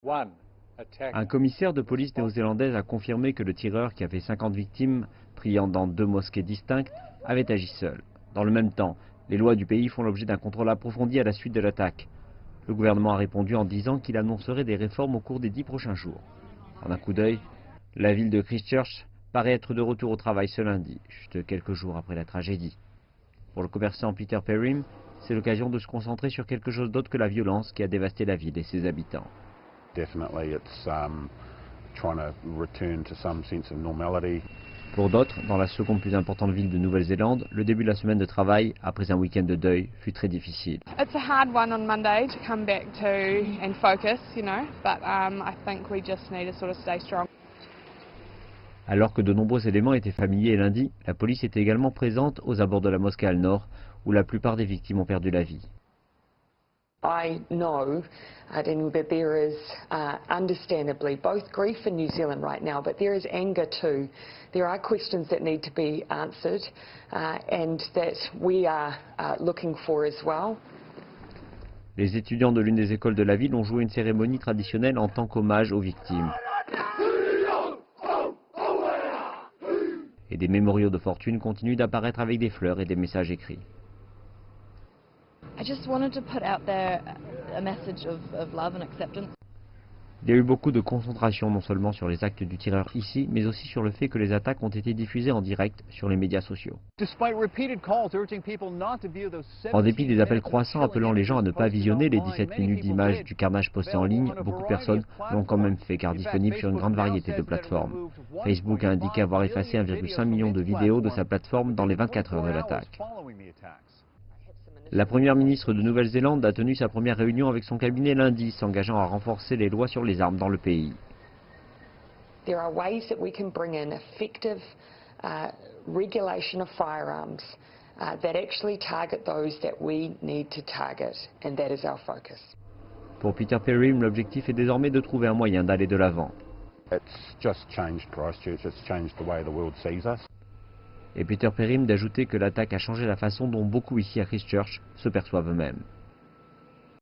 Un commissaire de police néo-zélandaise a confirmé que le tireur, qui a fait 50 victimes, priant dans 2 mosquées distinctes, avait agi seul. Dans le même temps, les lois du pays font l'objet d'un contrôle approfondi à la suite de l'attaque. Le gouvernement a répondu en disant qu'il annoncerait des réformes au cours des 10 prochains jours. En un coup d'œil, la ville de Christchurch paraît être de retour au travail ce lundi, juste quelques jours après la tragédie. Pour le commerçant Peter Perrim, c'est l'occasion de se concentrer sur quelque chose d'autre que la violence qui a dévasté la ville et ses habitants. Pour d'autres, dans la seconde plus importante ville de Nouvelle-Zélande, le début de la semaine de travail, après un week-end de deuil, fut très difficile. It's a hard one on Monday to come back to and focus, but I think we just need to sort of stay strong. Alors que de nombreux éléments étaient familiers lundi, la police était également présente aux abords de la mosquée Al-Noor, où la plupart des victimes ont perdu la vie. I know that there is understandably both grief in New Zealand right now, but there is anger too. There are questions that need to be answered and that we are looking for as well. Les étudiants de l'une des écoles de la ville ont joué une cérémonie traditionnelle en tant qu'hommage aux victimes. Et des mémoriaux de fortune continuent d'apparaître avec des fleurs et des messages écrits. I just wanted to put out there a message of love and acceptance. Il y a eu beaucoup de concentration non seulement sur les actes du tireur ici, mais aussi sur le fait que les attaques ont été diffusées en direct sur les médias sociaux. En dépit des appels croissants appelant les gens à ne pas visionner les 17 minutes d'images du carnage postées en ligne, beaucoup de personnes l'ont quand même fait car disponible sur une grande variété de plateformes. Facebook a indiqué avoir effacé 1,5 million de vidéos de sa plateforme dans les 24 heures de l'attaque. La première ministre de Nouvelle-Zélande a tenu sa première réunion avec son cabinet lundi, s'engageant à renforcer les lois sur les armes dans le pays. There are ways that we can bring in effective regulation of firearms that actually target those that we need to target, and that is our focus. Pour Peter Perrim, l'objectif est désormais de trouver un moyen d'aller de l'avant. Et Peter Perrim d'ajouter que l'attaque a changé la façon dont beaucoup ici à Christchurch se perçoivent eux-mêmes.